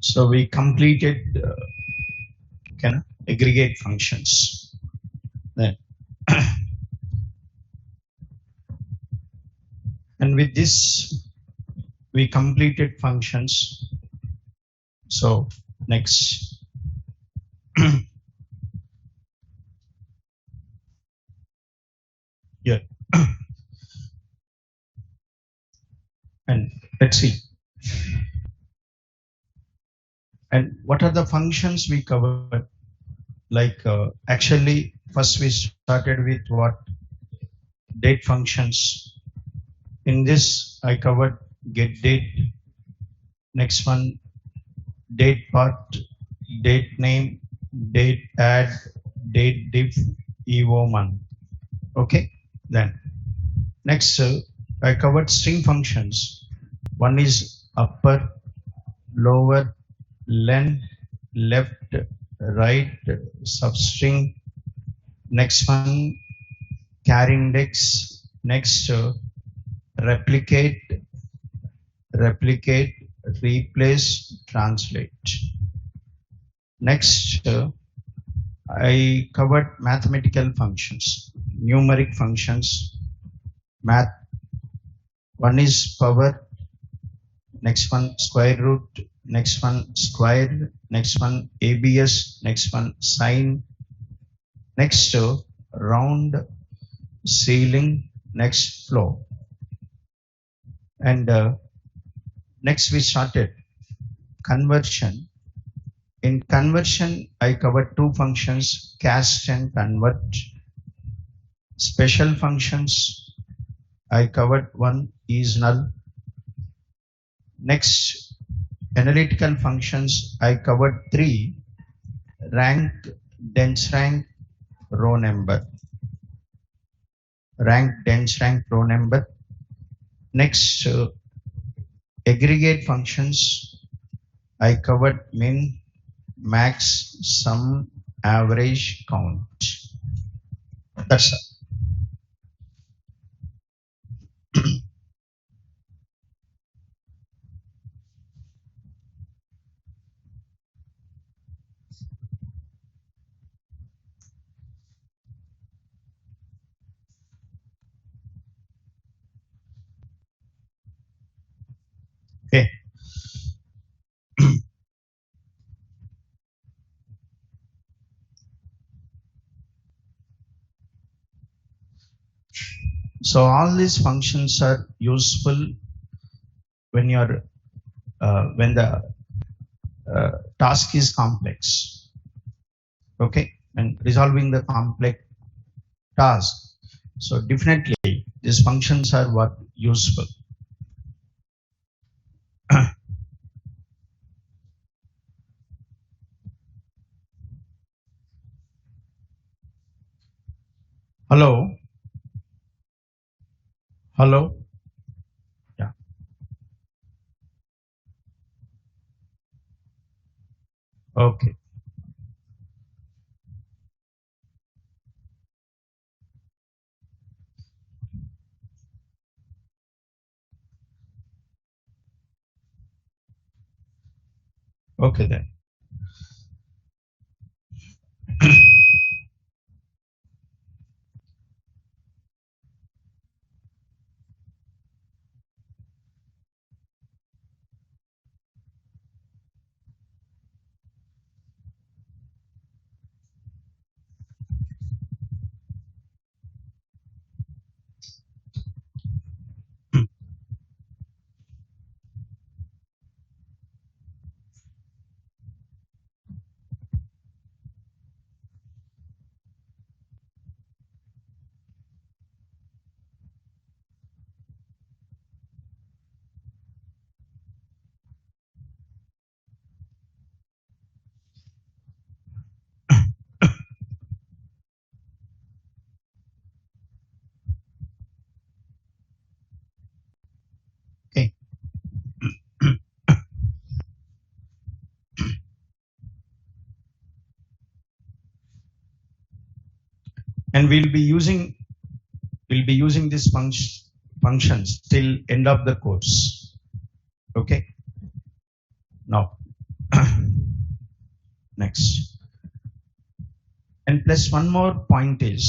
So we completed aggregate functions. Then and with this we completed functions. So next here and let's see. And what are the functions we covered? Like actually first we started with what? Date functions. In this I covered get date. Next one, date part, date name, date add, date diff, evo month. Okay. Then next I covered string functions. One is upper, lower, len, left, right, substring. Next one, char index. Next replicate, replace, translate. Next I covered mathematical functions, numeric functions. Math. One is power. Next one square root. Next one square. Next one ABS. Next one sine. Next round, ceiling. Next flow. And next we started conversion. In conversion I covered two functions, cast and convert. Special functions I covered, one is null. Next analytical functions I covered three, rank, dense rank, row number. Rank, dense rank, row number. Next aggregate functions I covered min, max, sum, average, count. That's all. Okay. So all these functions are useful when you're when the task is complex. Okay, and resolving the complex task. So definitely these functions are what useful. Hello. Hello. Yeah. Okay. Okay then. Okay. And we'll be using these functions till end of the course. Okay. Now plus one more point is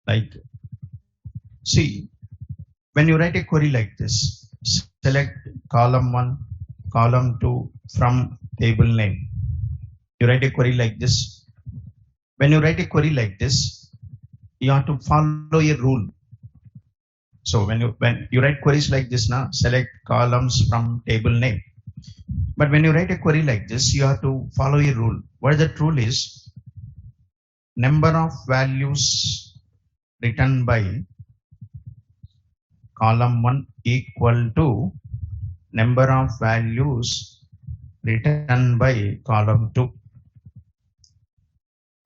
like, see, when you write a query like this, select column 1, column 2 from table name. You write a query like this. When you write a query like this, you have to follow a rule. So when you write queries like this now, select columns from table name. But when you write a query like this, you have to follow a rule. What that rule is, number of values written by column 1 equal to number of values written by column 2.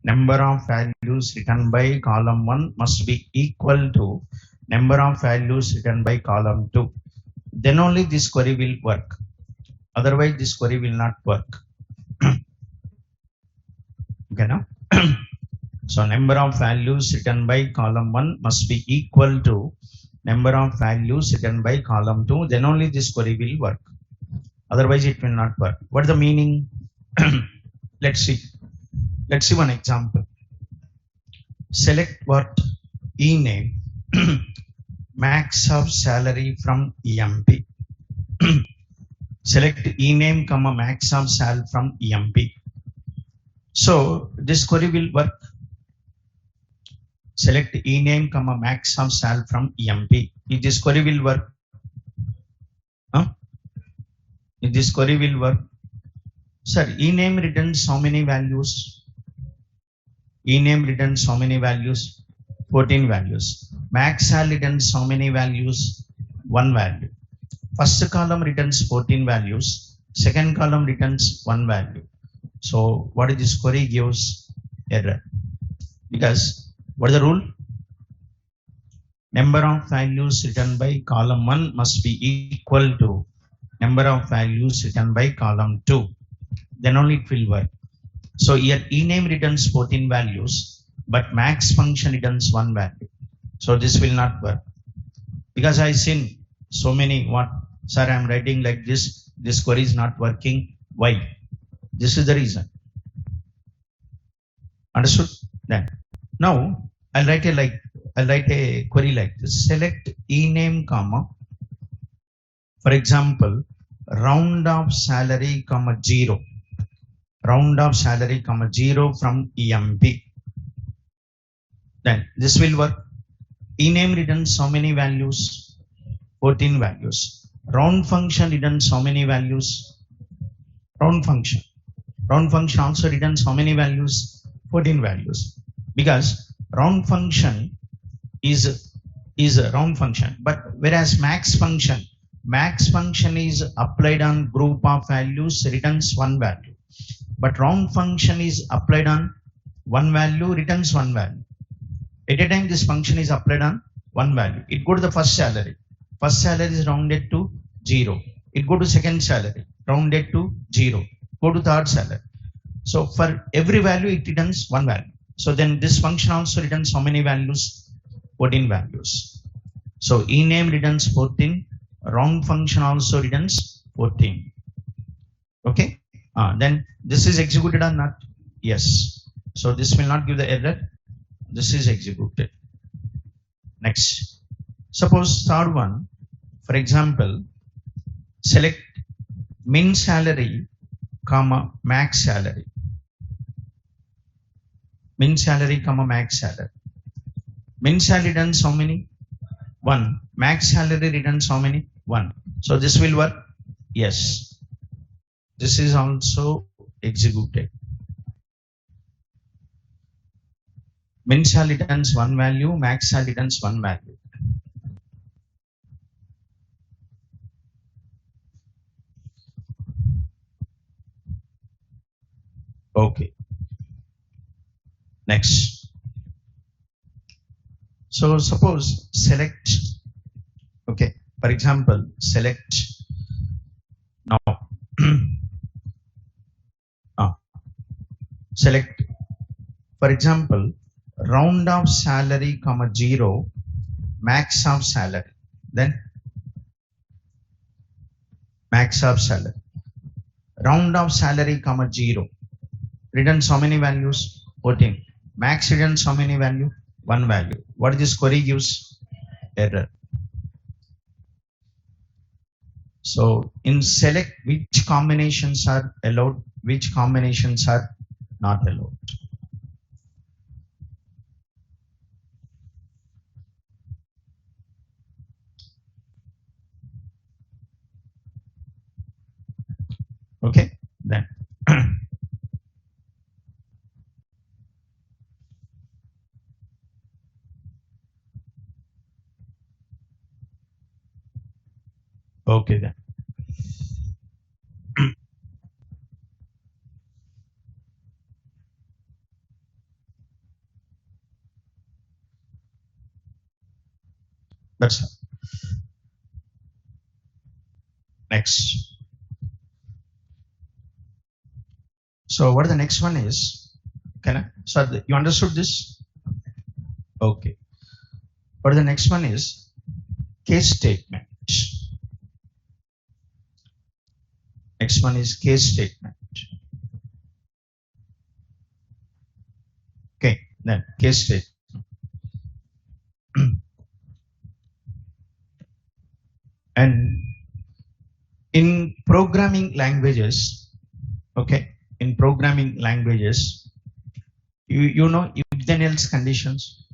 Number of values written by column 1 must be equal to number of values written by column 2. Then only this query will work. Otherwise, this query will not work. Okay, now? So number of values written by column 1 must be equal to number of values written by column 2. Then only this query will work. Otherwise, it will not work. What is the meaning? Let's see. Let's see one example. Select what? E-name. Max of salary from EMP. Select e-name, comma, max of sal from EMP. So this query will work. Select e-name, comma, max of sal from EMP. If this query will work, if this query will work, sir, e-name returns how many values? E-name returns how many values? 14 values. Max sal returns how many values? 1 value. First column returns 14 values. Second column returns 1 value. So what is this query gives? Error. Because what is the rule? Number of values written by column 1 must be equal to number of values written by column 2. Then only it will work. So here e-name returns 14 values, but max function returns 1 value. So this will not work. Because I seen so many, what? Sir, I am writing like this query is not working. Why? This is the reason. Understood? Then now I'll write a query like this. Select e-name, comma, for example, round of salary, comma, 0. Round of salary, comma, 0 from EMP. Then this will work. E-name returns how many values? 14 values. Round function returns how many values? Round function. Round function also returns how many values? 14 values. Because round function is a round function. But whereas max function is applied on group of values, returns 1 value. But round function is applied on 1 value, returns 1 value. At a time this function is applied on 1 value. It go to the first salary. First salary is rounded to 0. It go to second salary, rounded to 0. Go to third salary. So for every value it returns 1 value. So then this function also returns how many values? 14 values. So e-name returns 14. Round function also returns 14. Okay. Then this is executed or not? Yes. So this will not give the error. This is executed. Next. Suppose third one, for example, select min salary, comma, max salary. Min salary, comma, max salary. Min salary returns how many? 1. Max salary returns how many? 1. So this will work? Yes. This is also executed. Min salary returns 1 value, max salary returns 1 value. Okay. Next. So suppose select, okay, for example, select now. Select, for example, round of salary, comma, 0, max of salary. Then max of salary. Round of salary, comma, 0. Returns how many values? 14. Max returns how many value? One value. What this query gives? Error. So in select, which combinations are allowed, which combinations are not allowed. Okay, then okay then. That's next. So what the next one is? Can I? So you understood this? Okay. What the next one is? Case statement. Next one is case statement. Okay, then case statement. And in programming languages, okay, in programming languages, you know if then else conditions.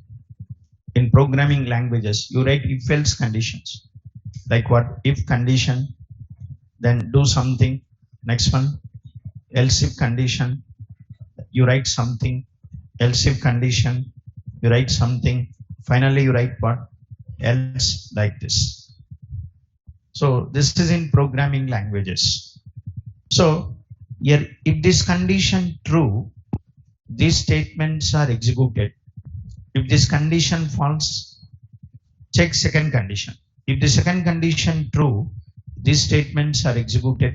In programming languages, you write if else conditions. Like what? If condition, then do something. Next one, else if condition, you write something. Else if condition, you write something. Finally, you write what? Else, like this. So this is in programming languages. So here, if this condition true, these statements are executed. If this condition false, check second condition. If the second condition true, these statements are executed.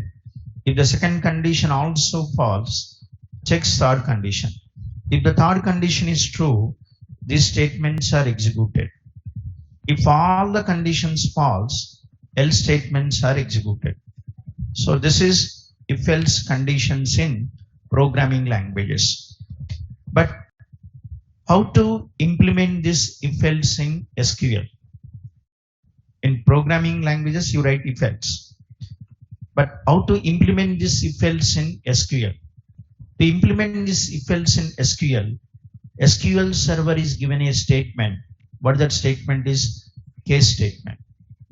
If the second condition also false, check third condition. If the third condition is true, these statements are executed. If all the conditions false, else statements are executed. So this is if else conditions in programming languages. But how to implement this if else in SQL? In programming languages, you write if else. But how to implement this if else in SQL? To implement this if else in SQL, SQL server is given a statement. What that statement is? Case statement.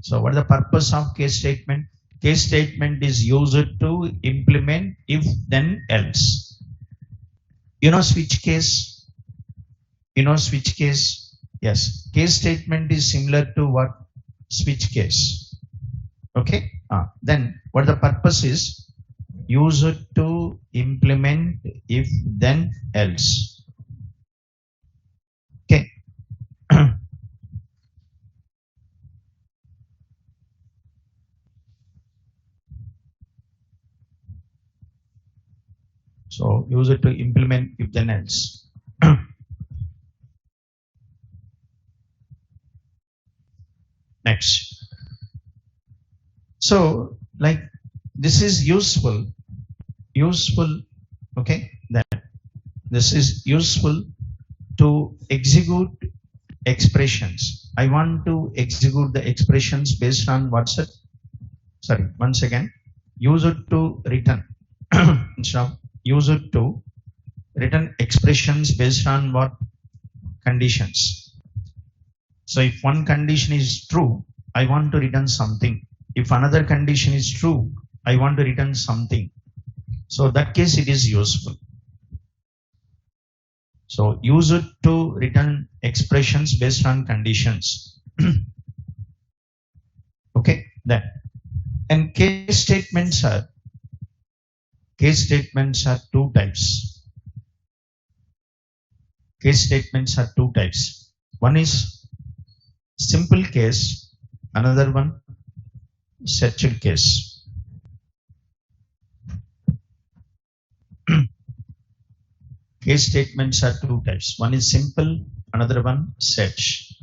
So what is the purpose of case statement? Case statement is used to implement if then else. You know switch case? You know switch case? Yes. Case statement is similar to what? Switch case. Okay. Then what the purpose is? Use it to implement if then else. Okay. So use it to implement if then else. Next. So like this is useful. Okay. Then this is useful to execute expressions. I want to execute the expressions based on what's it? Sorry, once again, use it to return. Instead of use it to return expressions based on what? Conditions. So if one condition is true, I want to return something. If another condition is true, I want to return something. So that case it is useful. So use it to return expressions based on conditions. Okay, then. And case statements are two types. Case statements are two types. One is simple case, another one searched case. Case statements are two types. One is simple, another one search.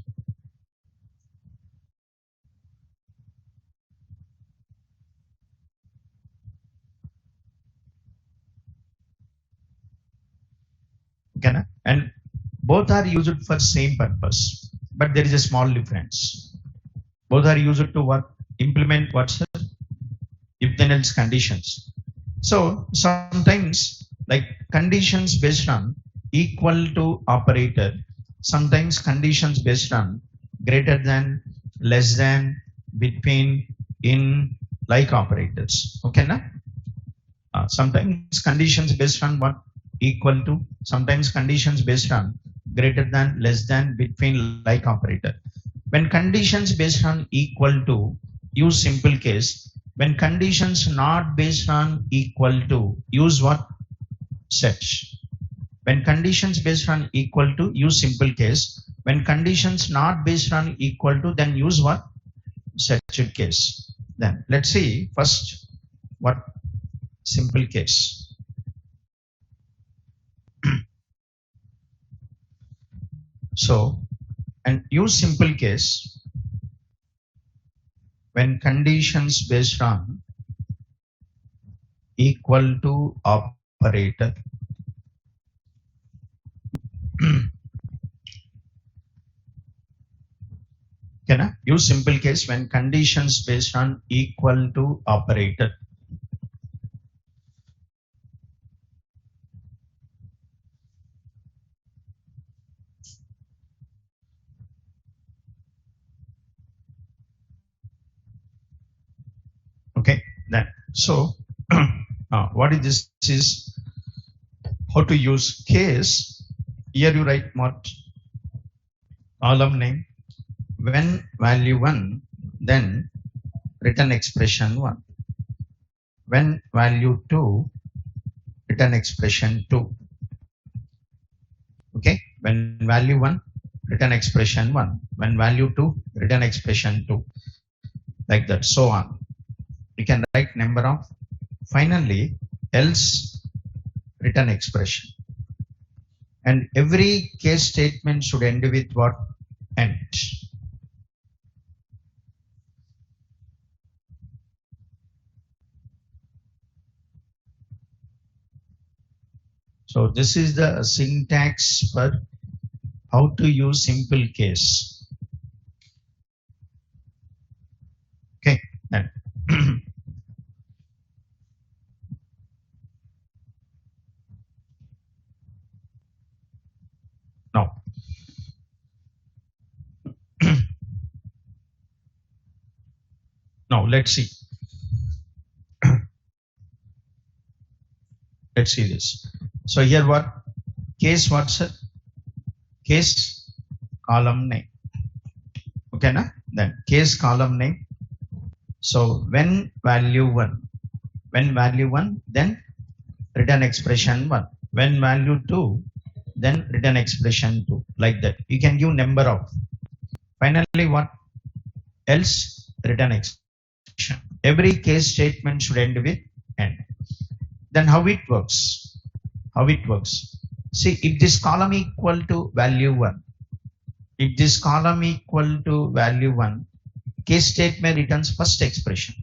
Can I? both are used for same purpose, but there is a small difference. Both are used to what? Implement what, sir? If then else conditions. So sometimes like conditions based on equal to operator, sometimes conditions based on greater than, less than, between, in, like operators. Okay, na? Sometimes conditions based on what? Equal to. Sometimes conditions based on greater than, less than, between, like operator. When conditions based on equal to, use simple case. When conditions not based on equal to, use what? Such. When conditions based on equal to, use simple case. When conditions not based on equal to, then use what? Such case. Then let's see first what? Simple case. So, and use simple case when conditions based on equal to operator can I use simple case when conditions based on equal to operator. Okay, then so what is this? Is how to use case. Here you write what? Column name. When value 1, then return expression 1. When value 2, return expression 2. Okay, when value 1, return expression 1. When value 2, return expression 2. Like that, so on. You can write number of. Finally, else return expression. And every case statement should end with what? End. So this is the syntax for how to use simple case. Okay, then now now let's see. Let's see this. So here what? Case what, sir? Case column name. Okay, na? Then case column name. So when value 1, when value 1, then return expression 1. When value 2, then return expression 2. Like that. You can give number of. Finally what? Else return expression. Every case statement should end with end. Then how it works? How it works? See, if this column equal to value 1, if this column equal to value 1, case statement returns first expression.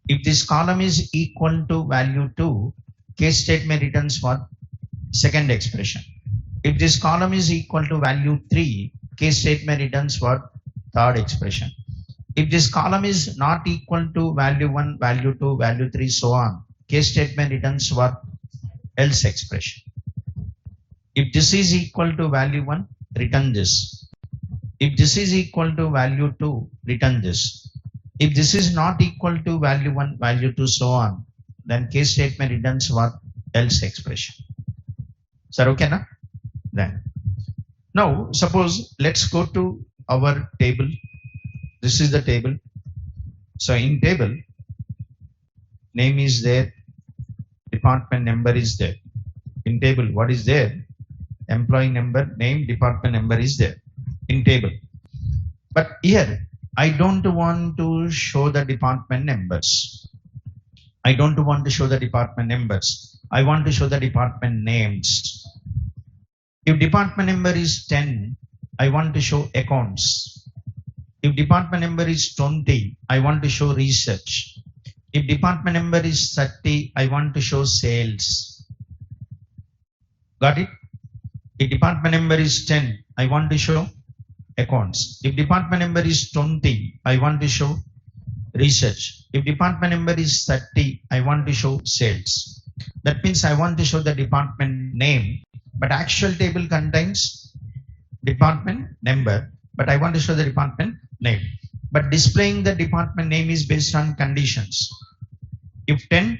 If this column is equal to value 2, case statement returns what? Second expression. If this column is equal to value 3, case statement returns what? Third expression. If this column is not equal to value 1, value 2, value 3, so on, case statement returns what? Else expression. If this is equal to value 1, return this. If this is equal to value 2, return this. If this is not equal to value 1, value 2, so on, then case statement returns what? Else expression. Sir, okay, na? Then now suppose let's go to our table. This is the table. So in table, name is there, department number is there. In table, what is there? Employee number, name, department number is there in table. But here, I don't want to show the department numbers. I don't want to show the department numbers. I want to show the department names. If department number is 10, I want to show accounts. If department number is 20, I want to show research. If department number is 30, I want to show sales. Got it? If department number is 10, I want to show accounts. If department number is 20, I want to show research. If department number is 30, I want to show sales. That means I want to show the department name, but actual table contains department number, but I want to show the department name. But displaying the department name is based on conditions. If 10,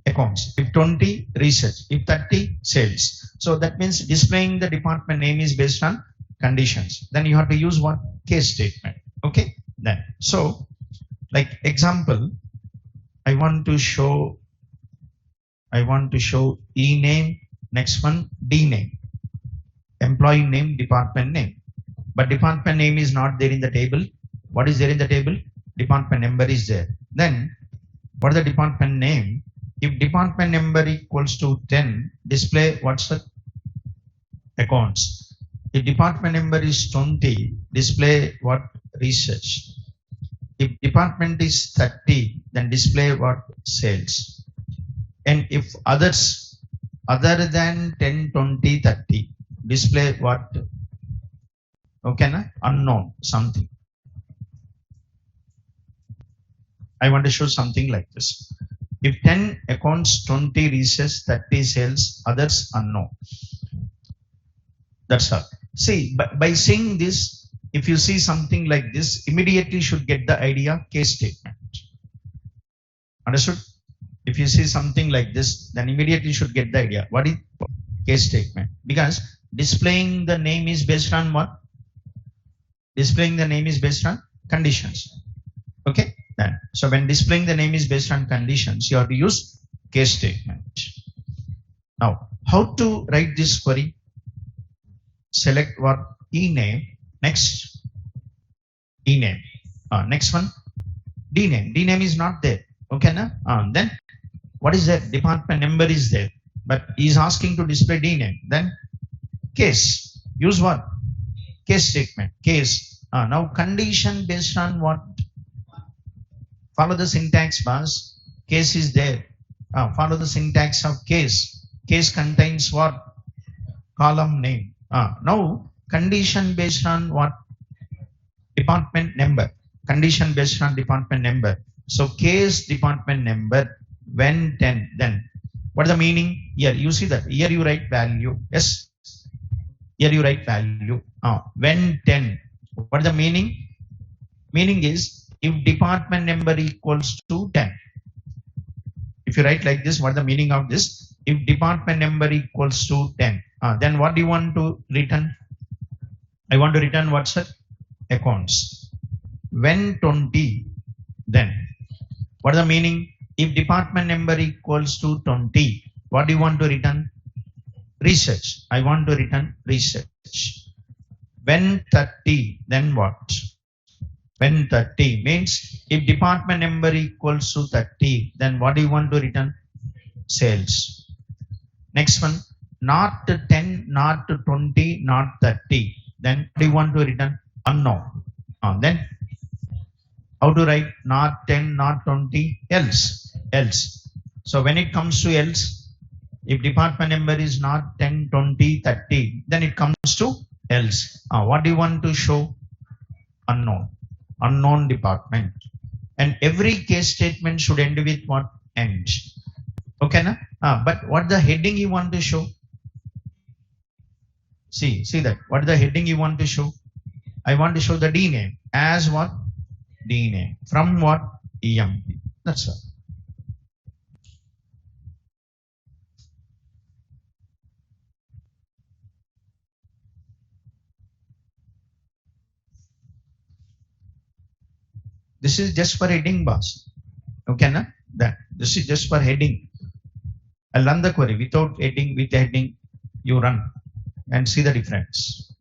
accounts. If 20, research. If 30, sales. So that means displaying the department name is based on conditions. Then you have to use what? Case statement. Okay. Then so like example, I want to show E name, next one D name, employee name, department name. But department name is not there in the table. What is there in the table? Department number is there. Then what is the department name? If department number equals to 10, display what's the accounts. If department number is 20, display what? Research. If department is 30, then display what? Sales. And if others other than 10, 20, 30, display what? Okay, na? Unknown something. I want to show something like this. If 10 accounts, 20 research, 30 sales, others unknown. That's all. See, by saying this, if you see something like this, immediately should get the idea case statement. Understood? If you see something like this, then immediately should get the idea. What is case statement? Because displaying the name is based on what? Displaying the name is based on conditions. Okay? Then, so when displaying the name is based on conditions, you have to use case statement. Now, how to write this query? Select what? E name. Next, E name. Next one, D name. D name is not there. Okay, na? Then what is that? Department number is there, but he is asking to display D name. Then case. Use what? Case statement. Case. Now condition based on what? Follow the syntax, boss. Case is there. Follow the syntax of case. Case contains what? Column name. Now condition based on what? Department number. Condition based on department number. So case department number when 10. Then what is the meaning? Here you see that. Here you write value. Yes. Here you write value. When 10. What is the meaning? Meaning is if department number equals to 10. If you write like this, what is the meaning of this? If department number equals to 10, then what do you want to return? I want to return what's that? Accounts. When 20, then what is the meaning? If department number equals to 20, what do you want to return? Research. I want to return research. When 30, then what? When 30 means if department number equals to 30, then what do you want to return? Sales. Next one, not 10, not 20, not 30. Then what do you want to return? Unknown. Then how to write? Not 10, not 20, else. Else. So when it comes to else, if department number is not 10, 20, 30, then it comes to else. What do you want to show? Unknown. Unknown department. And every case statement should end with what? End. Okay, na? But what the heading you want to show? See that. What is the heading you want to show? I want to show the D name as what? D name. From what? EMP. That's all. This is just for heading, boss. Okay, na? That. This is just for heading. I'll run the query without heading, with heading. You run and see the difference.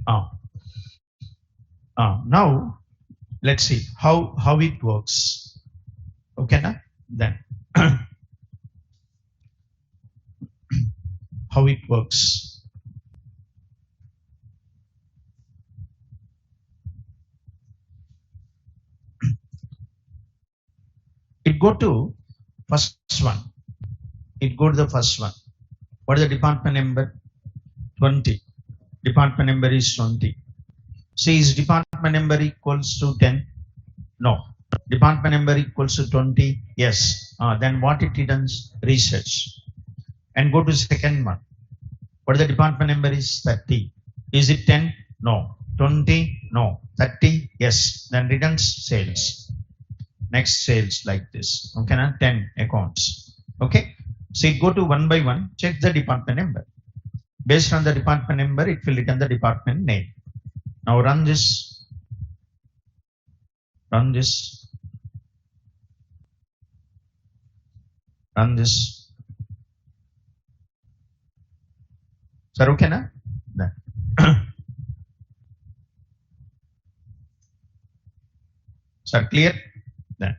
Uh, now let's see how it works. Okay, na? Then how it works. It go to first one. It go to the first one. What is the department number? 20. Department number is 20. See, is department number equals to 10? No. Department number equals to 20? Yes. Then what it returns? Research. And go to second one. What is the department number is 30? Is it 10? No. 20? No. 30? Yes. Then returns sales. Next sales like this. Okay, now 10 accounts. Okay. So go to one by one, check the department number. Based on the department number, it will return the department name. Now run this. Run this. Run this. Sir, okay na? Sir, clear? Then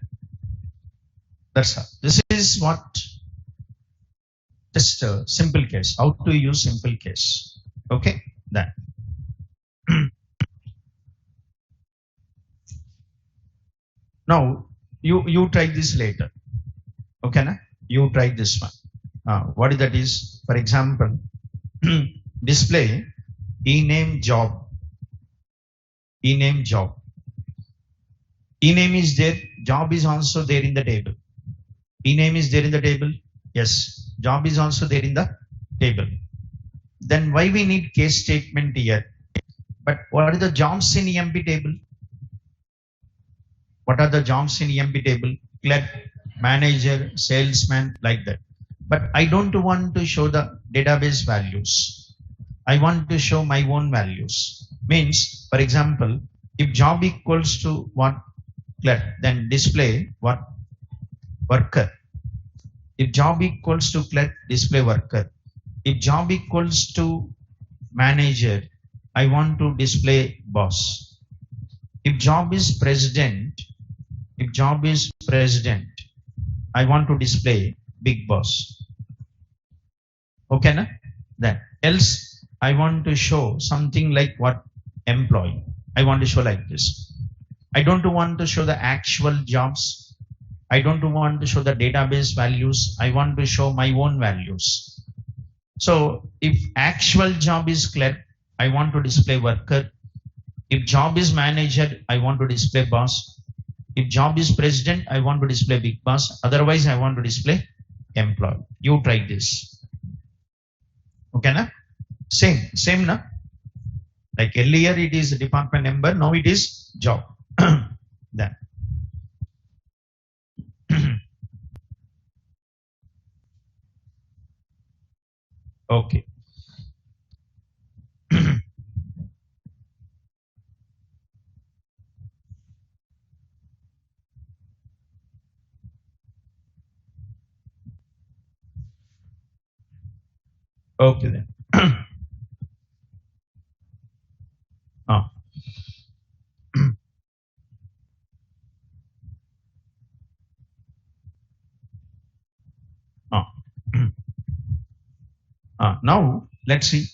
that's all. This is what just a simple case. How to use simple case? Okay, then. Now you try this later. Okay, na? You try this one. What is that is? For example, display e-name job. E-name job. E-name is there. Job is also there in the table. E-name is there in the table. Yes. Job is also there in the table. Then why we need case statement here? But what are the jobs in EMP table? What are the jobs in EMP table? Clerk, manager, salesman, like that. But I don't want to show the database values. I want to show my own values. Means, for example, if job equals to what? Clerk, then display what? Worker. If job equals to clerk, display worker. If job equals to manager, I want to display boss. If job is president, I want to display big boss. Okay, na? Then else I want to show something like what? Employee. I want to show like this. I don't want to show the actual jobs. I don't want to show the database values. I want to show my own values. So if actual job is clerk, I want to display worker. If job is manager, I want to display boss. If job is president, I want to display big boss. Otherwise, I want to display employee. You try this. Okay, na? Same na? Like earlier it is department number, now it is job. Then. Okay. Okay then. Now let's see.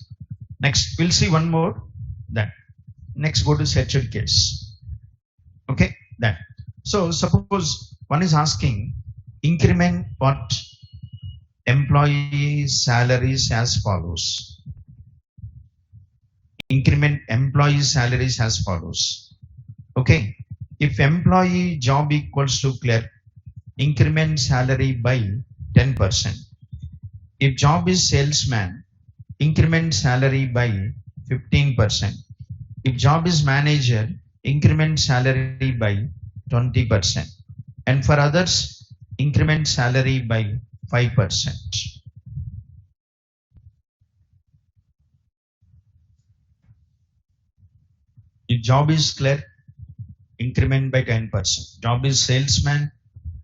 Next, we'll see one more. Then next, go to settled case. Okay. Then so suppose one is asking increment what? Employee salaries as follows. Increment employee salaries as follows. Okay. If employee job equals to clerk, increment salary by 10%. If job is salesman, increment salary by 15%. If job is manager, increment salary by 20%. And for others, increment salary by 5%. If job is clerk, increment by 10%. Job is salesman,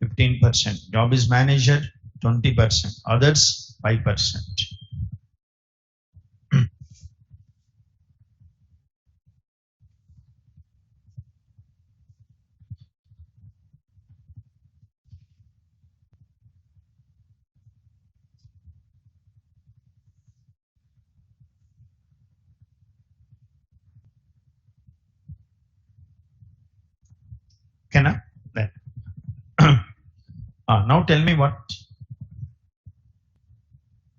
15%. Job is manager, 20%. Others, 5%. Now tell me what?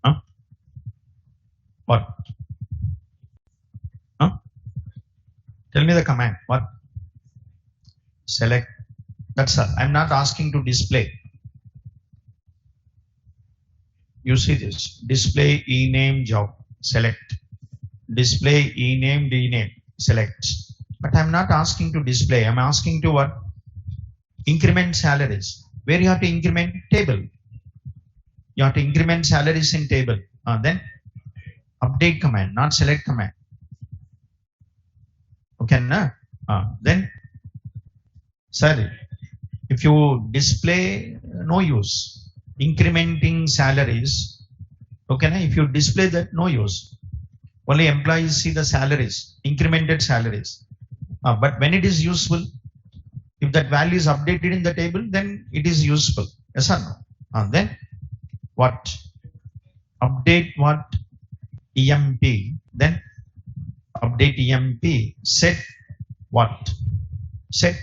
Huh? What? Huh? Tell me the command. What? Select. That's all. I'm not asking to display. You see this. Display ename job. Select. Display ename rename. Select. But I'm not asking to display. I'm asking to what? Increment salaries. Where you have to increment? Table. You have to increment salaries in table. Then update command, not select command. Okay, na? Then, sorry, if you display, no use. Incrementing salaries, okay, na? If you display that, no use. Only employees see the salaries, incremented salaries. But when it is useful, if that value is updated in the table, then it is useful. Yes or no? Then what? Update what? EMP. Then update EMP. Set what? Set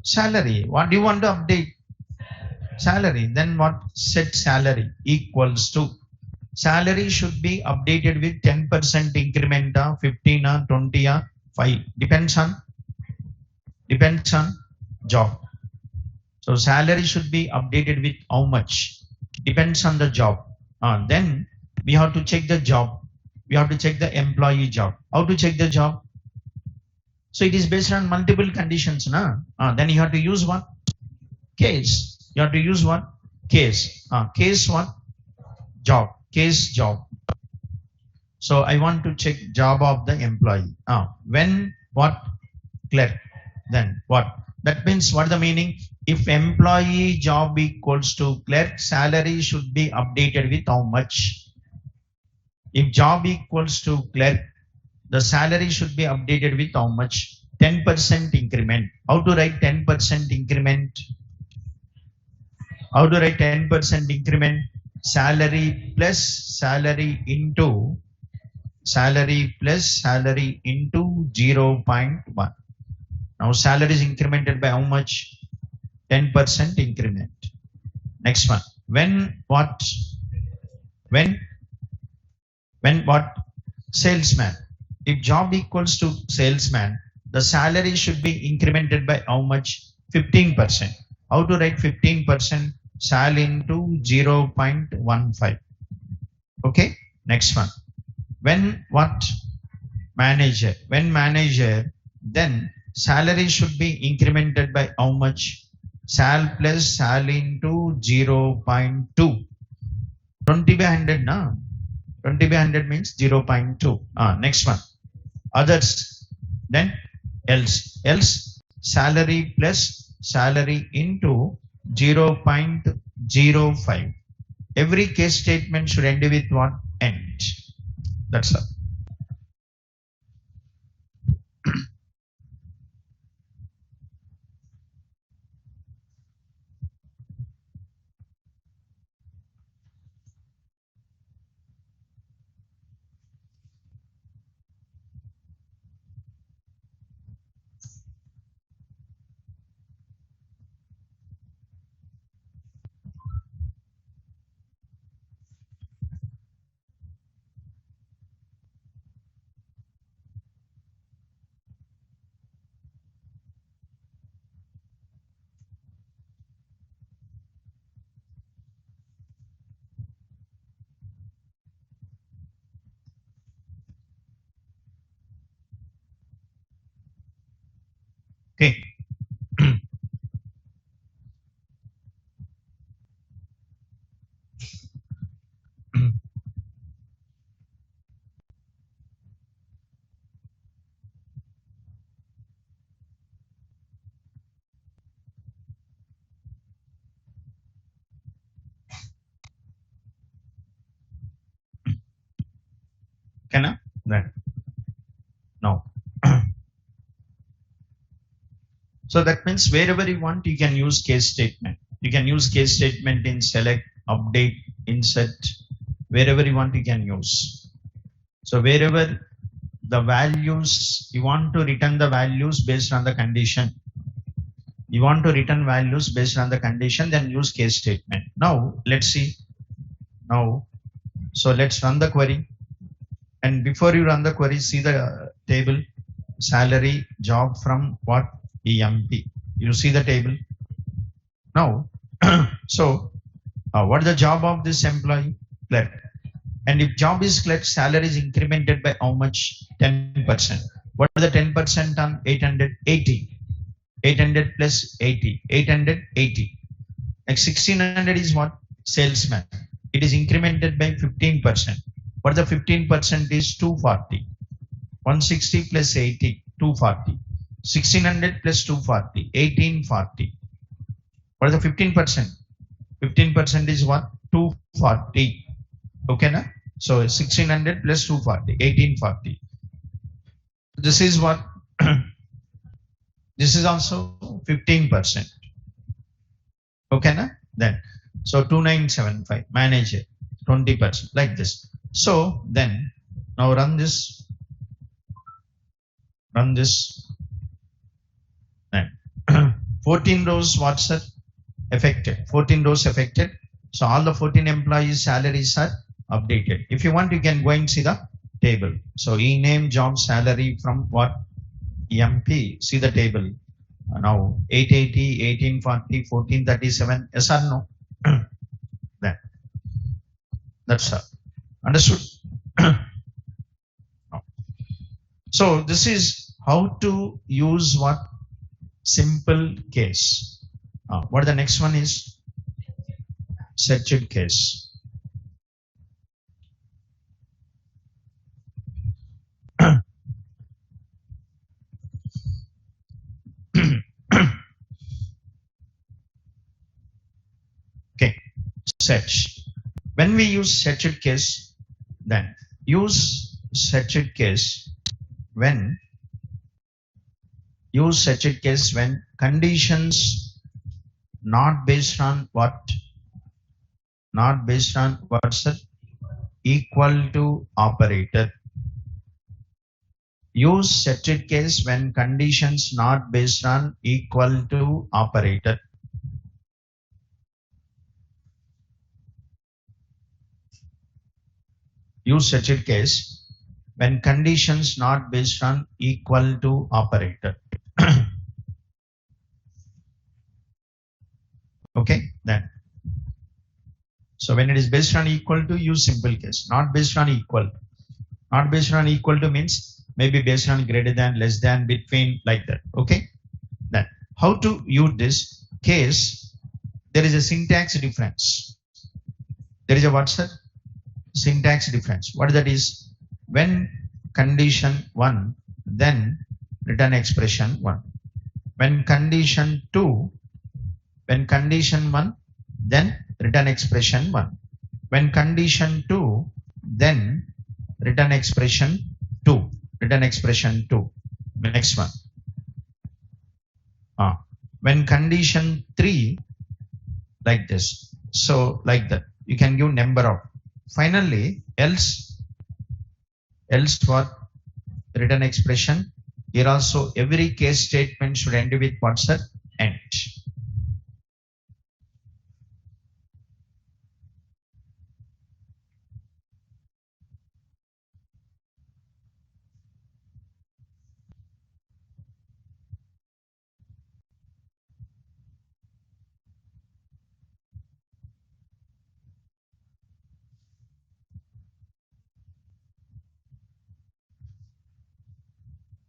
salary. What do you want to update? Salary. Then what? Set salary equals to. Salary should be updated with 10% increment, 15 or 20 or 5. Depends on job. So salary should be updated with how much? Depends on the job. Then we have to check the job. We have to check the employee job. How to check the job? So it is based on multiple conditions. Then you have to use what? Case. You have to use what? Case. Case what? Job. Case job. So I want to check job of the employee. When what? Clerk. Then what? That means what the meaning? If employee job equals to clerk, salary should be updated with how much? If job equals to clerk, the salary should be updated with how much? 10% increment. How to write 10% increment? How to write 10% increment? Salary plus salary into 0.1. Now salary is incremented by how much? 10% increment. Next one. When what? Salesman. If job equals to salesman, the salary should be incremented by how much? 15%. How to write 15%? Sal into 0.15. Okay. Next one. When what? Manager. When manager, then salary should be incremented by how much? Sal plus sal into 0.2. 20 by 100, na? 20 by 100 means 0.2. Next one. Others. Then else. Else salary plus salary into 0.05. Every case statement should end with what? End. That's all. Okay. Can I? Then. No. So that means wherever you want, you can use case statement. You can use case statement in select, update, insert, wherever you want, you can use. So wherever the values, you want to return the values based on the condition. You want to return values based on the condition, then use case statement. Now let's see. Now, so let's run the query. And before you run the query, see the table, salary, job from what? EMP. You see the table. Now, so what is the job of this employee? Clerk. And if job is clerk, salary is incremented by how much? 10%. What is the 10% on 880? 800 plus 80. 880. Like 1600 is what? Salesman. It is incremented by 15%. What the 15% is? 240. 160 plus 80, 240. 1600 plus 240, 1840. What is the 15%? 15% is what? 240. Okay, na? So 1600 plus 240, 1840. This is what? This is also 15%. Okay, na? Then, so 2975, manager, 20%, like this. So then, now run this. Run this. Then 14 rows, what's that? Affected. 14 rows affected. So all the 14 employees' salaries are updated. If you want, you can go and see the table. So e-name, job, salary from what? EMP. See the table. Now 880, 1840, 1437. Yes or no? Then that's all. Understood? No. So this is how to use what? Simple case. What the next one is? Searched case. Okay, search. When we use searched case, then use searched case when conditions not based on what? Not based on what's that? Equal to operator. Use searched case when conditions not based on equal to operator. Use searched case when conditions not based on equal to operator. Okay, then. So when it is based on equal to, use simple case. Not based on equal. Not based on equal to means maybe based on greater than, less than, between, like that. Okay. Then how to use this case? There is a syntax difference. There is a what's that? Syntax difference. What that is? When condition 1, then return expression 1. When condition 2, when condition 1, then return expression 1. When condition 2, then return expression 2. Return expression 2. Next one. When condition 3, like this. So like that. You can give number of. Finally, else what? Return expression. Here also every case statement should end with what's that? End.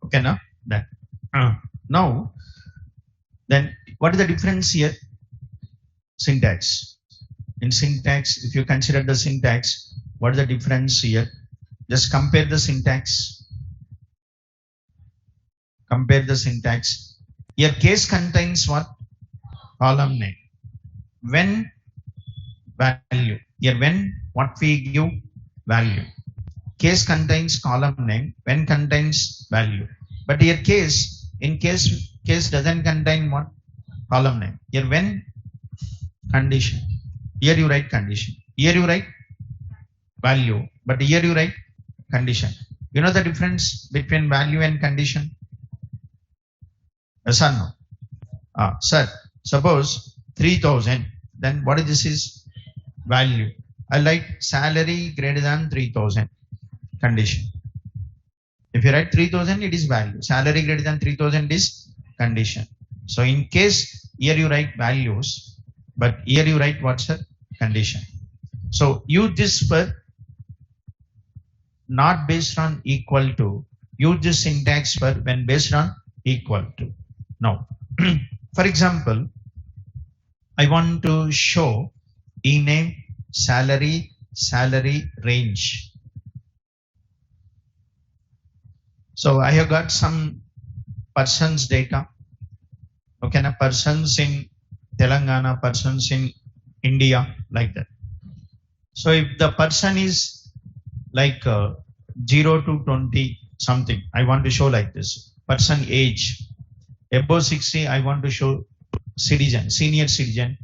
Okay, now that. Now, then what is the difference here? Syntax. In syntax, if you consider the syntax, what is the difference here? Just compare the syntax. Compare the syntax. Here case contains what? Column name. When value. Here when what we give? Value. Case contains column name. When contains value. But here case doesn't contain what? Column name. Here when condition. Here you write condition. Here you write value. But here you write condition. You know the difference between value and condition? Yes or no? Sir, suppose 3000, then what is this is value? I like salary greater than 3000 condition. If you write 3000, it is value. Salary greater than 3000 is condition. So in case here you write values, but here you write what's the condition. So use this for not based on equal to. Use this syntax for when based on equal to. Now, for example, I want to show ename, salary range. So I have got some persons data. Okay, na persons in Telangana, persons in India, like that. So if the person is like 0 to 20 something, I want to show like this. Person age above 60, I want to show citizen, senior citizen.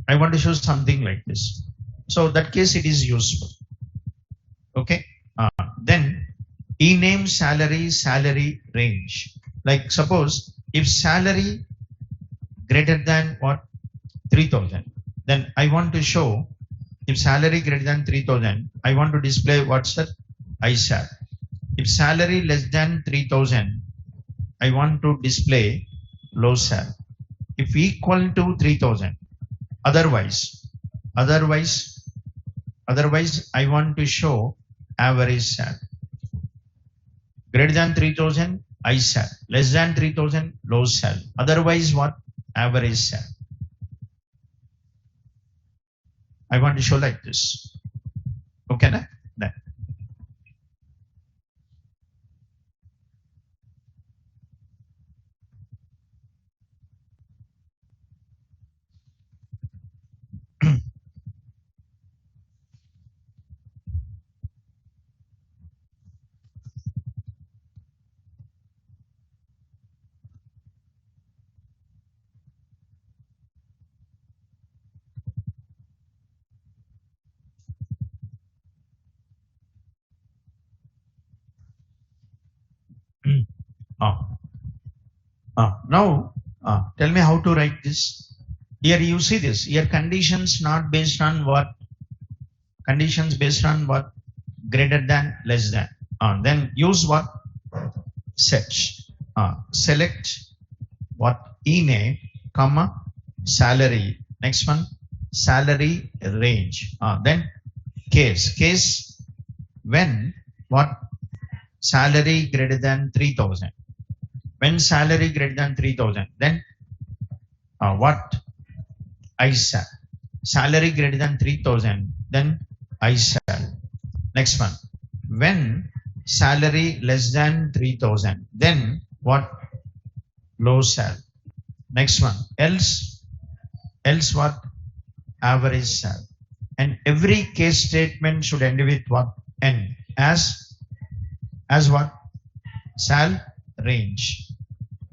I want to show something like this. So that case it is useful. Okay. Then ename salary range. Like suppose if salary greater than what 3000, then I want to show if salary greater than 3000, I want to display what's that ISAL. If salary less than 3000, I want to display low sal. If equal to 3000, otherwise I want to show average sal. Greater than 3000, ISAL. Less than 3000, low sal. Otherwise what? Average sal. I want to show like this. Okay, na? That. Now, tell me how to write this. Here you see this. Here conditions not based on what? Conditions based on what? Greater than, less than. Then use what? Search. Select what? Ename, comma, salary. Next one, salary range. Then case when what? Salary greater than 3000. When salary greater than 3000, then what? ISAL. Salary greater than 3000, then ISAL. Next one, when salary less than 3000, then what? Low sal. Next one, else what? Average sal. And every case statement should end with what? N. As what? Sal range.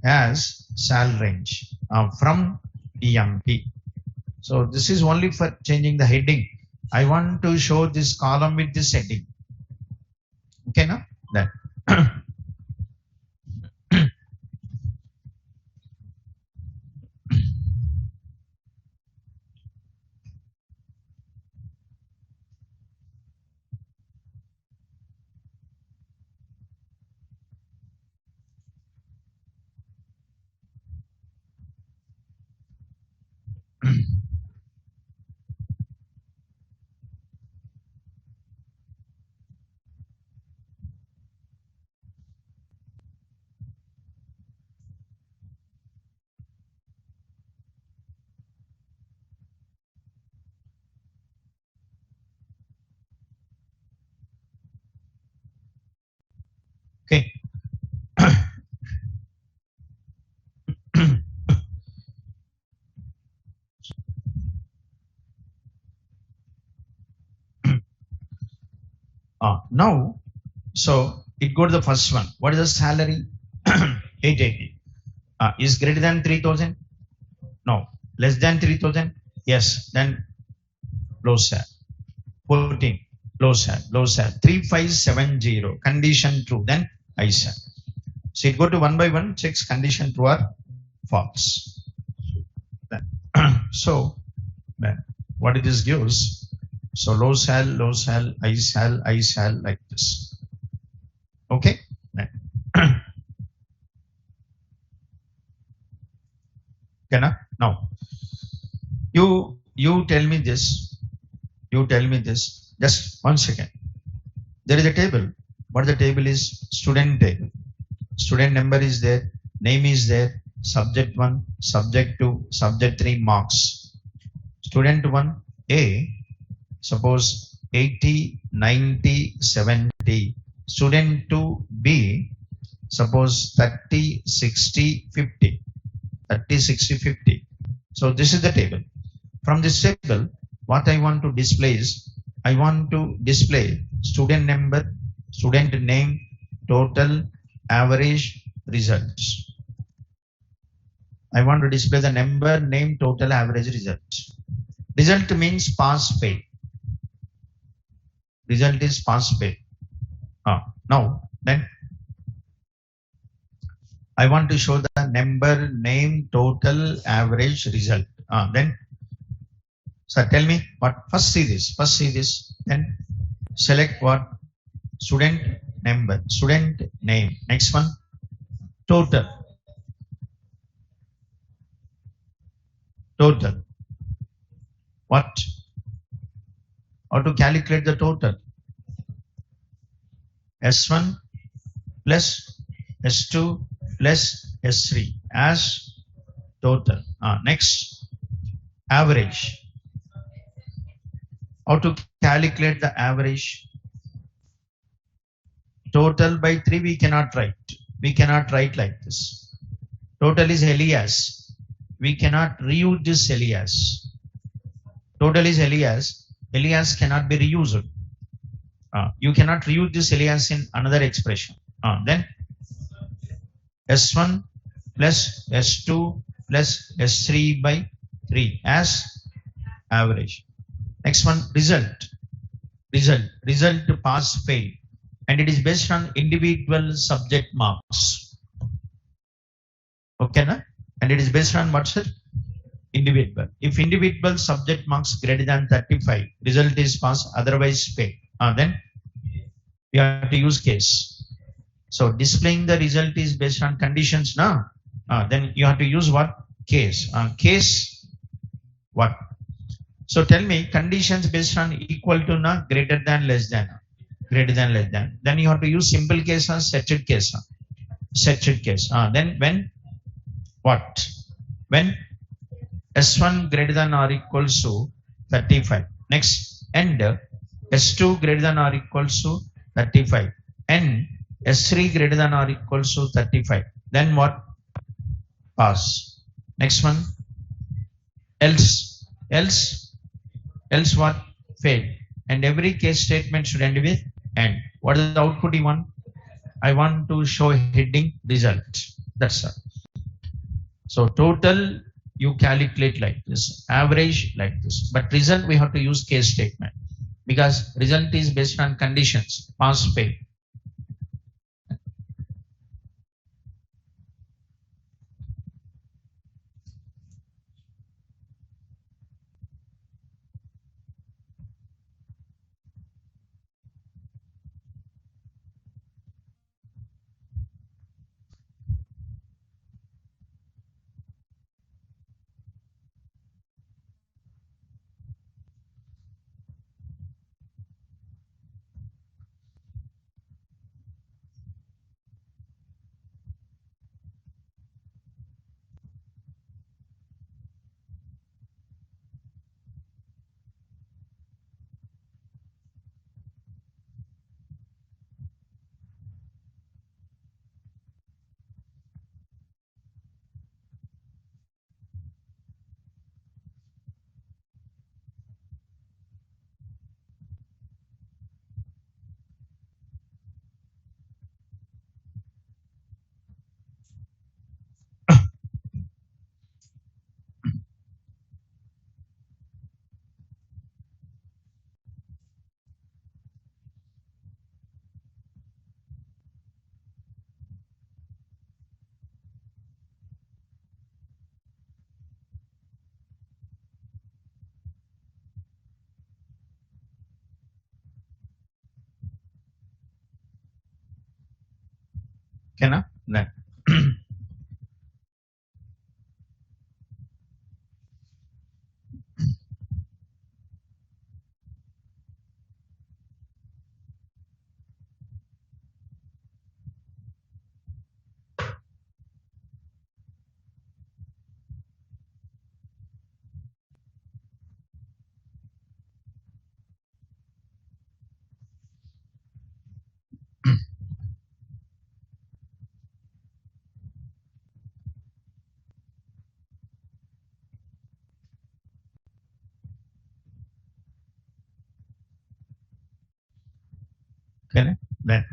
As sal range from EMP. So this is only for changing the heading. I want to show this column with this heading. Okay, now that. Okay. Now, so it go to the first one. What is the salary? 880. Is greater than 3000? No. Less than 3000? Yes. Then low sal. 14. Low sal. 3570. Condition true. Then ISAL. So it go to one by one, checks condition true or false. So then what it is gives, so low cell, I cell like this. Okay. Now you tell me this. You tell me this. Just 1 second. There is a table. What the table is? Student table. Student number is there. Name is there. Subject 1, subject 2, subject 3 marks. Student 1 A, suppose 80, 90, 70. Student 2 B, suppose 30, 60, 50. 30, 60, 50. So this is the table. From this table, what I want to display is, I want to display student number, student name, total, average, results. I want to display the number, name, total, average, results. Result means pass fail. Result is pass fail. Now, then I want to show the number, name, total, average, result. Then, so tell me what, first see this, then select what, student number, student name. Next one, total. What? How to calculate the total? S1 plus S2 plus S3 as total. Next, average. How to calculate the average? Total by 3 we cannot write. We cannot write like this. Total is alias. We cannot reuse this alias. Total is alias. Alias cannot be reused. You cannot reuse this alias in another expression. Then S1 plus S2 plus S3 by 3 as average. Next one, result. Result pass fail. And it is based on individual subject marks. Okay, na? And it is based on what's it? Individual. If individual subject marks greater than 35, result is pass, otherwise fail. Then we have to use case. So displaying the result is based on conditions now. Then you have to use what? Case. Case what? So tell me conditions based on equal to na, greater than, less than. Greater than, less than. Then you have to use simple case or set case. Set case. Then when? What? When S1 greater than or equals to 35. Next, and S2 greater than or equals to 35. And S3 greater than or equals to 35. Then what? Pass. Next one. Else what? Fail. And every case statement should end with and. What is the output you want? I want to show heading result. That's all. So total you calculate like this, average like this, but result we have to use case statement because result is based on conditions, pass fail. Okay, na? Then okay, na? Then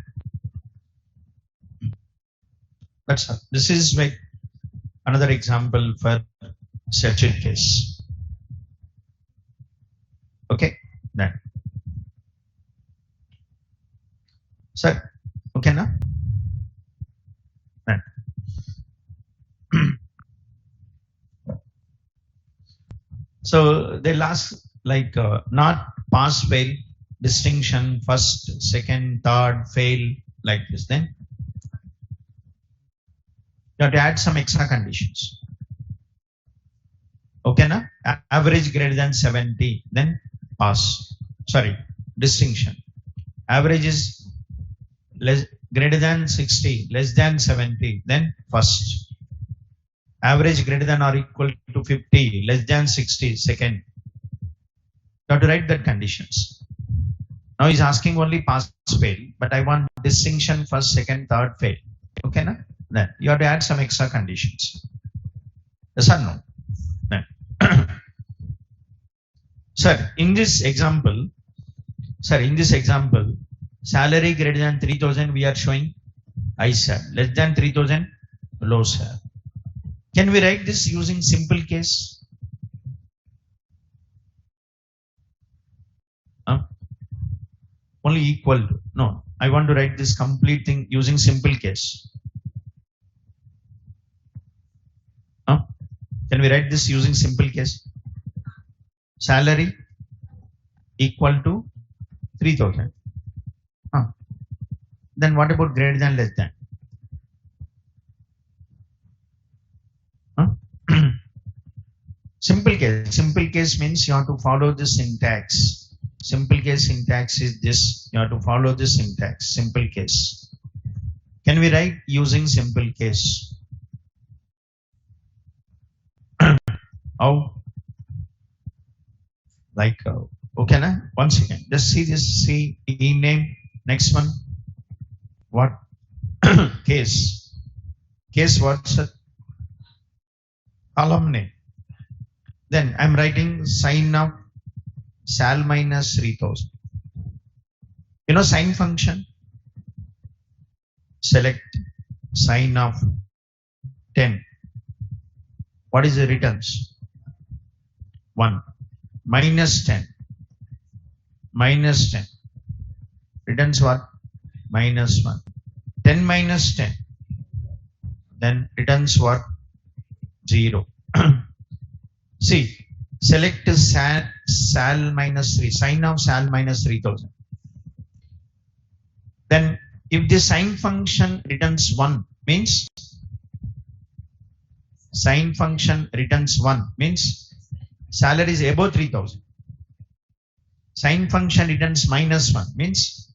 that's all. This is like another example for searched case. Okay, then sir, okay, na? Then so they last like not pass fail, distinction, first, second, third, fail, like this. Then you have to add some extra conditions. Okay, na? Average greater than 70, then pass. Sorry, distinction. Average is less greater than 60, less than 70, then first. Average greater than or equal to 50, less than 60, second. You have to write that conditions. Now he's asking only pass fail, but I want distinction first, second, third, fail. Okay, na? Then you have to add some extra conditions. Yes or no? Then sir, in this example, salary greater than 3,000 we are showing high sir, less than 3,000 low sir. Can we write this using simple case? Only equal to. No, I want to write this complete thing using simple case. Can we write this using simple case? Salary equal to 3,000. Then what about greater than, less than? Simple case means you have to follow the syntax. Simple case syntax is this. You have to follow the syntax. Simple case. Can we write using simple case? How? Like, okay, na? Once again, just see this. See e name. Next one. What? Case. Case what's it? Column name. Then I'm writing sign of sal minus 3,000. You know sign function? Select sign of 10. What is the returns? 1. Minus 10. Minus 10. Returns what? Minus 1. 10 minus 10. Then returns what? 0. See, select sal minus 3. Sign of sal minus 3,000. Then if the sign function returns 1 means sign function returns 1 means salary is above 3,000. Sign function returns minus 1 means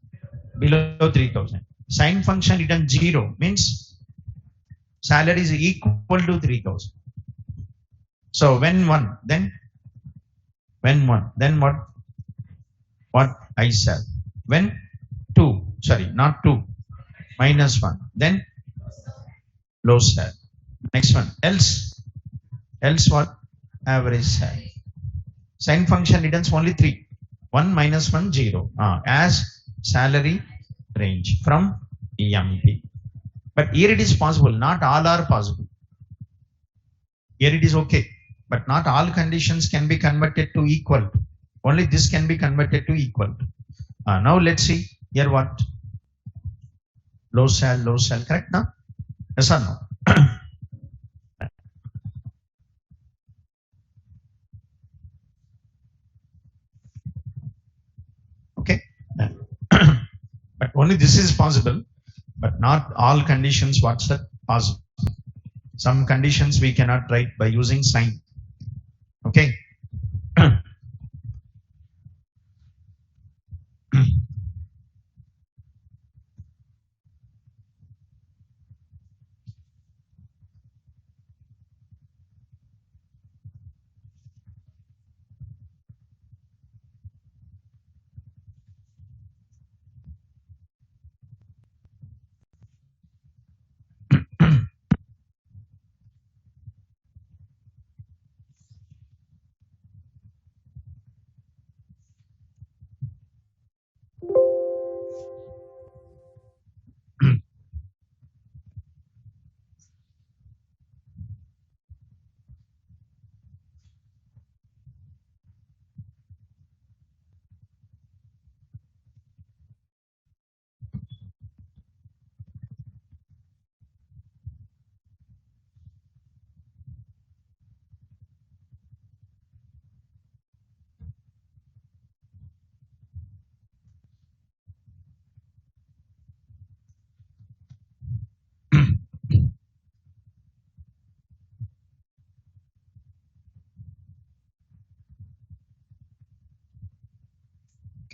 below 3,000. Sign function returns 0 means salary is equal to 3,000. So when 1, then what? What I sell. When 2, sorry, not 2, minus 1, then low sell. Next one, else what? Average sell. Sign function returns only 3. 1 minus 1, 0. As salary range from EMP. But here it is possible, not all are possible. Here it is okay, but not all conditions can be converted to equal. Only this can be converted to equal. Now let's see here what? Low sell, correct now? Yes or no? Okay. But only this is possible. but not all conditions what's that possible. Some conditions we cannot write by using sign. Okay.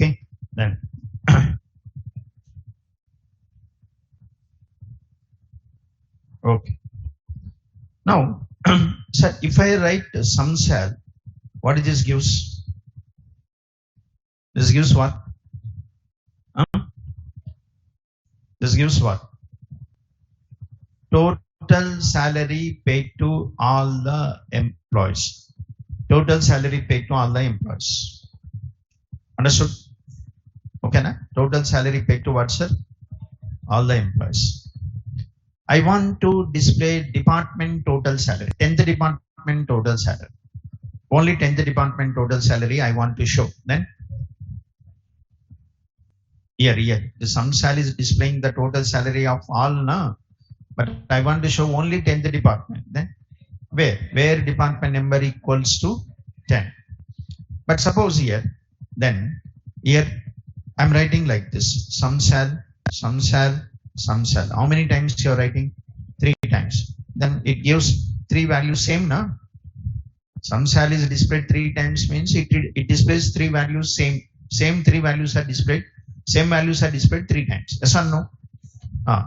Okay, then okay. Now, sir, if I write some cell, what it this gives? This gives what? Huh? This gives what? Total salary paid to all the employees. Total salary paid to all the employees. Understood? Okay, na? Total salary paid to what, sir? All the employees. I want to display department total salary. 10th department total salary. Only 10th department total salary I want to show. Then here, the sum cell is displaying the total salary of all, na? But I want to show only 10th department. Then where department number equals to 10. But suppose here, then here I'm writing like this: sum cell, sum cell, sum cell. How many times you are writing? 3 times. Then it gives 3 values same, na? Sum cell is displayed 3 times means it displays 3 values same. Same 3 values are displayed. Same values are displayed 3 times. Yes or no?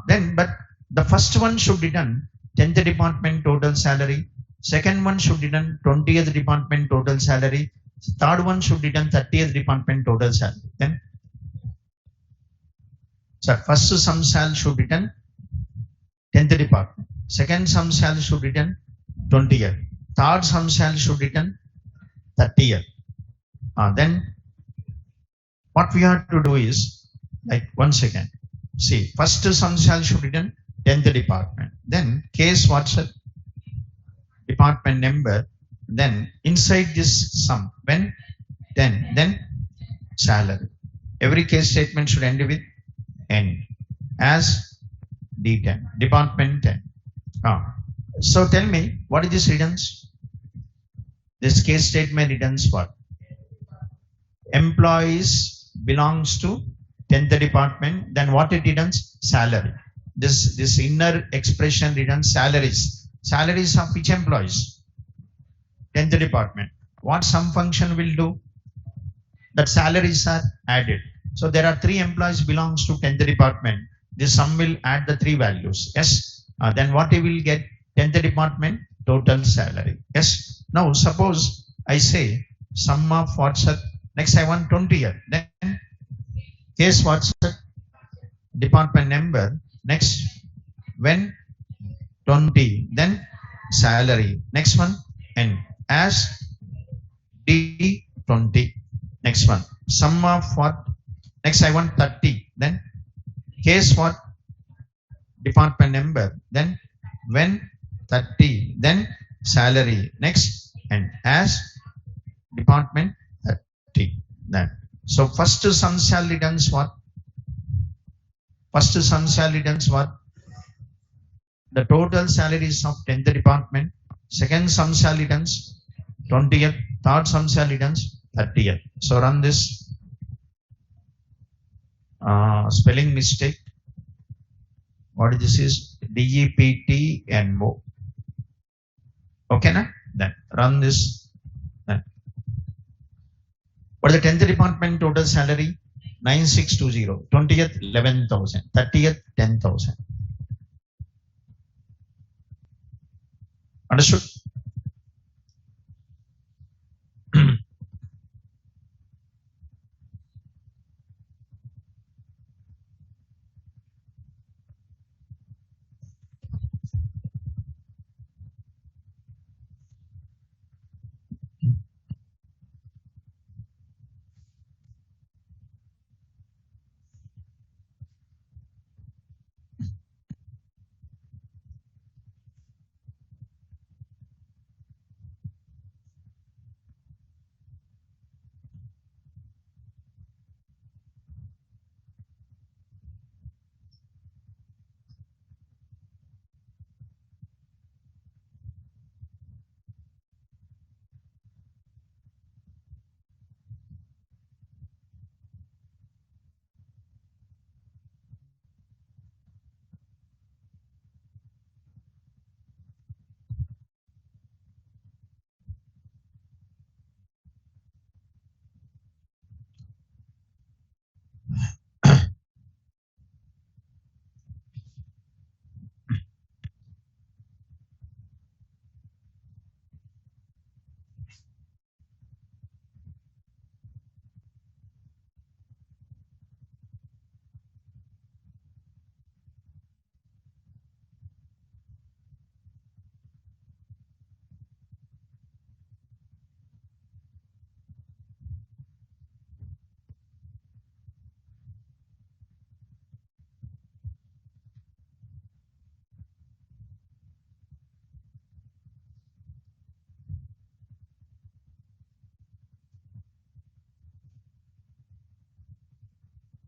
Then, but the first one should be done 10th department total salary. Second one should be done 20th department total salary. Third one should be done 30th department total salary. Then, so first sum cell should be done 10th department. Second sum cell should be done 20th. Third sum cell should be done 30th. Then what we have to do is, like, once again, see, first sum cell should be done 10th department. Then case what's it? Department number. Then inside this sum, when 10, then salary. Every case statement should end with N as D10, department 10. So tell me, what is this returns? This case statement returns what? Employees belongs to 10th department. Then what it returns? Salary. This inner expression returns salaries. Salaries of which employees? 10th department. What sum function will do? That salaries are added. So there are 3 employees belongs to 10th department. This sum will add the 3 values. Yes. Then what we will get? 10th department total salary. Yes. Now suppose I say sum of what's that? Next I want 20th. Then case what's that? Department number. Next when 20. Then salary. Next one N as D20. Next one sum of what? Next I want 30. Then case what? Department number. Then when 30. Then salary. Next and as department 30. Then so first sum cell returns what? First sum cell returns what? The total salaries of 10th department. Second sum cell returns 20th. Third sum cell returns 30th. So run this spelling mistake. what this is DEPTNO. Okay, na? Then run this. Then. What is the 10th department total salary? 9620. 20th 11,000. 30th 10,000. Understood?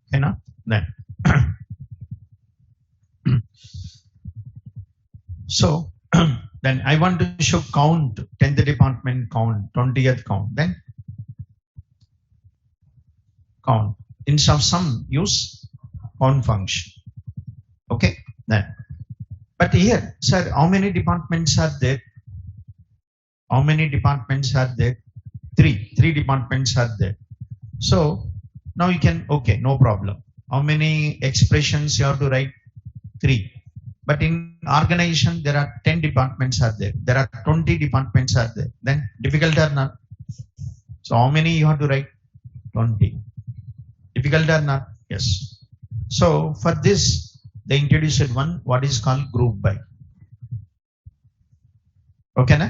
Okay, na? Then. So then I want to show count 10th department count, 20th count, then count. Instead of sum, use count function. Okay, then. But here, sir, how many departments are there? How many departments are there? Three departments are there. So now you can, okay, no problem. How many expressions you have to write? 3. But in organization, there are 10 departments are there. There are 20 departments are there. Then difficult or not? So how many you have to write? 20. Difficult or not? Yes. So for this, they introduced one, what is called group by. Okay, na?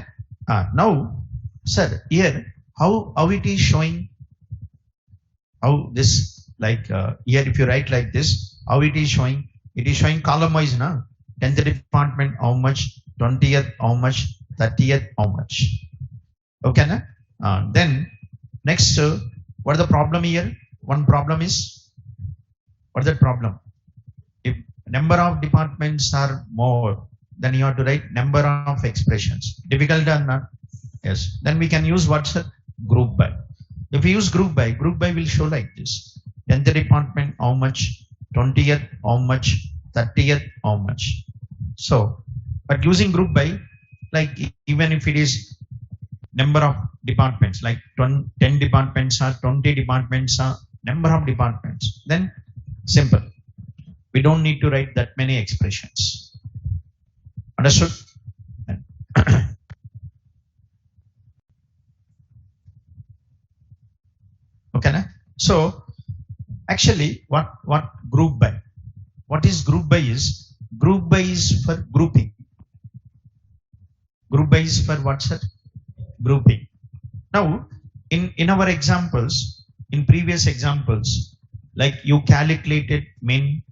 Now, sir, here, how it is showing? How this, like here, if you write like this, how it is showing? It is showing column wise, na? 10th department, how much? 20th, how much? 30th, how much? Okay, na? Then next, what is the problem here? One problem is, what is the problem? If number of departments are more, then you have to write number of expressions. Difficult or not? Yes. Then we can use what's a group by. If we use group by will show like this. 10th department, how much? 20th, how much? 30th, how much? So, but using group by, like even if it is number of departments, like 10 departments or 20 departments or number of departments, then simple. We don't need to write that many expressions. Understood? Okay, na? So actually what group by? What is group by is? Group by is for grouping. Group by is for what, sir? Grouping. Now in our examples, in previous examples, like you calculated min,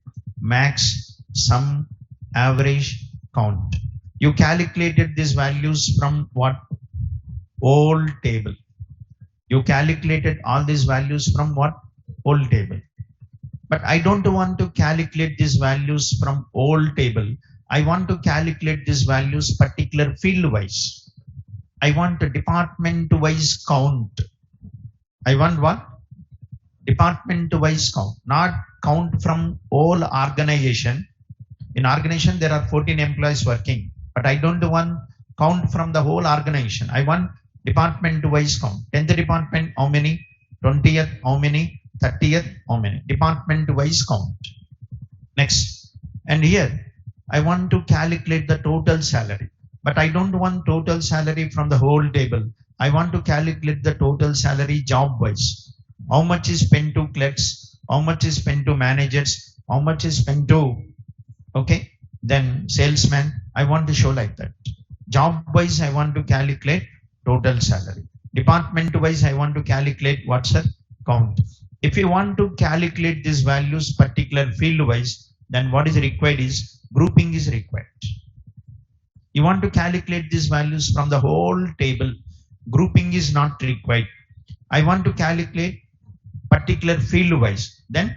max, sum, average, count. You calculated these values from what? Old table. You calculated all these values from what? Old table. But I don't want to calculate these values from old table. I want to calculate these values particular field wise. I want a department wise count. I want what? Department wise count. Not count from all organization. In organization, there are 14 employees working, but I don't want count from the whole organization. I want department wise count. 10th department, how many? 20th, how many? 30th, how many? Department wise count. Next. And here, I want to calculate the total salary, but I don't want total salary from the whole table. I want to calculate the total salary job wise. How much is spent to clerks? How much is spent to managers? How much is spent to, okay, then salesman? I want to show like that. Job wise, I want to calculate total salary. Department wise, I want to calculate what's the count. If you want to calculate these values particular field wise, then what is required is grouping is required. You want to calculate these values from the whole table. Grouping is not required. I want to calculate particular field wise, then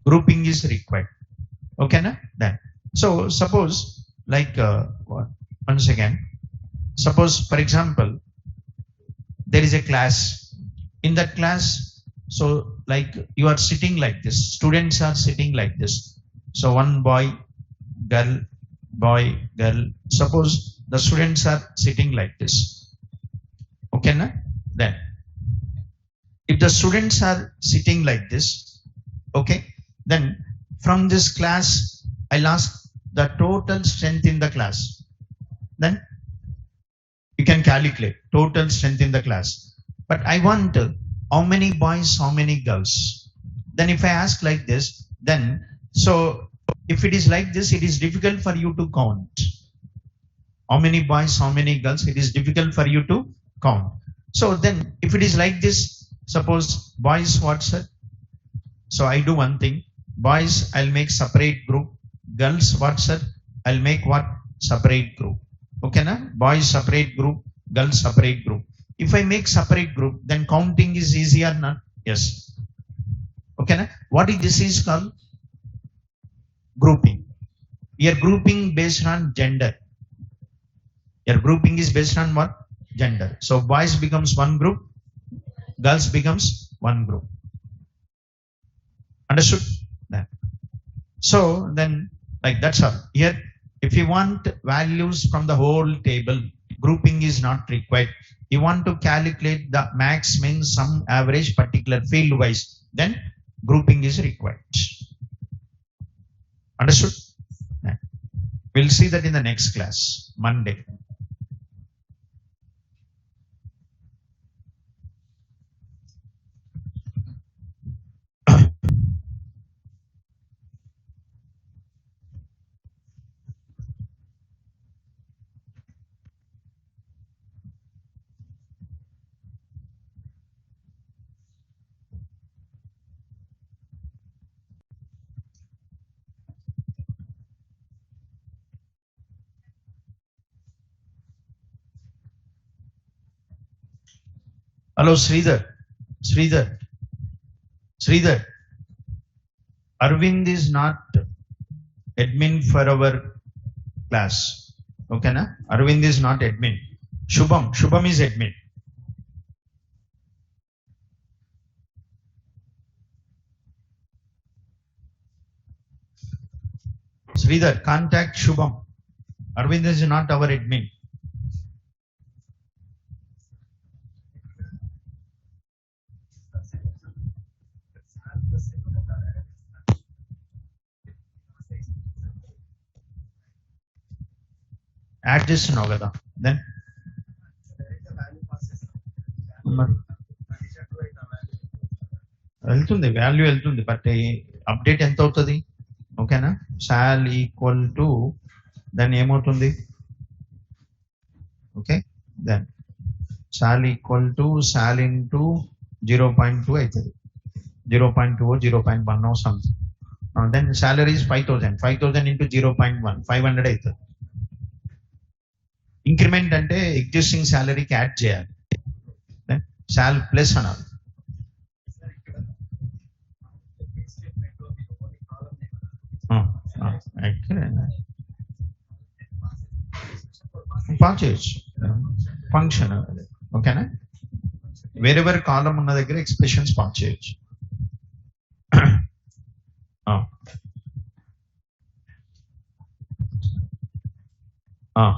grouping is required. Okay, na? Then. So suppose like once again, suppose for example, there is a class. In that class, so like you are sitting like this. Students are sitting like this. So one boy, girl, boy, girl. Suppose the students are sitting like this. Okay, na? Then if the students are sitting like this, okay, then from this class, I'll ask the total strength in the class. Then you can calculate total strength in the class. But I want how many boys, how many girls. Then if I ask like this, then so if it is like this, it is difficult for you to count. How many boys, how many girls, it is difficult for you to count. So then if it is like this, suppose boys, what's it? So I do one thing. Boys, I'll make separate group. Girls, what's it? I'll make what? Separate group. Okay, na? Boys separate group, girls separate group. If I make separate group, then counting is easier, not? Yes. Okay, na? What is this is called? Grouping. Your grouping based on gender. Your grouping is based on what? Gender. So boys becomes one group, girls becomes one group. Understood? Then. So then, like that's all. Here, if you want values from the whole table, grouping is not required. You want to calculate the max, min, sum, average, particular field wise, then grouping is required. Understood? Yeah. We'll see that in the next class, Monday. Hello, Sridhar. Sridhar. Arvind is not admin for our class. Okay, na? Arvind is not admin. Shubham is admin. Sridhar, contact Shubham. Arvind is not our admin. Add చేస్తున్నావు కదా then వెళ్తుంది, value వెళ్తుంది, but update ఎంత అవుతుంది? ఓకేనా? సాల్ equal to దాన్ని ఏమవుతుంది? Okay, then sal equal to sal into 0.2 అవుతుంది. 0.2 0.1 something. Then salary is 5,000 into 0.1 500 అవుతుంది. ఇంక్రిమెంట్ అంటే ఎగ్జిస్టింగ్ శాలరీకి యాడ్ చేయాలి. సాల్ ప్లస్ అనాలి. పాస్ చేయొచ్చు ఫంక్షన్. ఓకేనా? వేరెవర్ కాలం ఉన్న దగ్గర ఎక్స్ప్రెషన్స్ పాస్ చేయొచ్చు. Ah,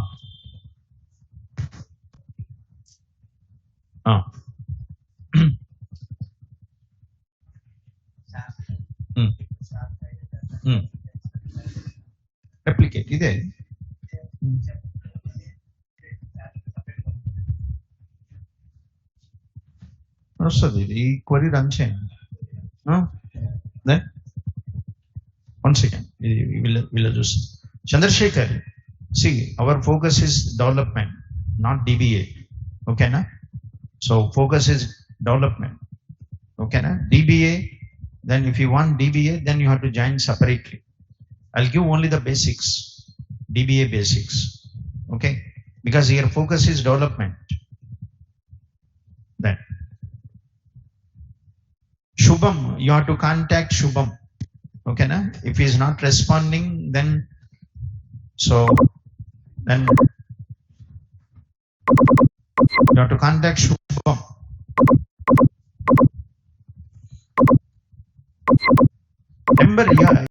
ah. Hmm. Hmm. Replicate ఇదే. వస్తుంది ఇది. ఈ క్వరీ రన్ చేయండి. Then one second. వీళ్ళ చూసి Chandrasekhar, see, our focus is development, not DBA. Okay na? So focus is development. Okay na? DBA, then if you want DBA, then you have to join separately. I'll give only the basics, DBA basics. Okay? Because your focus is development. Then Shubham, you have to contact Shubham. Okay na? If he is not responding, then you have to contact Shubham. Remember, yeah.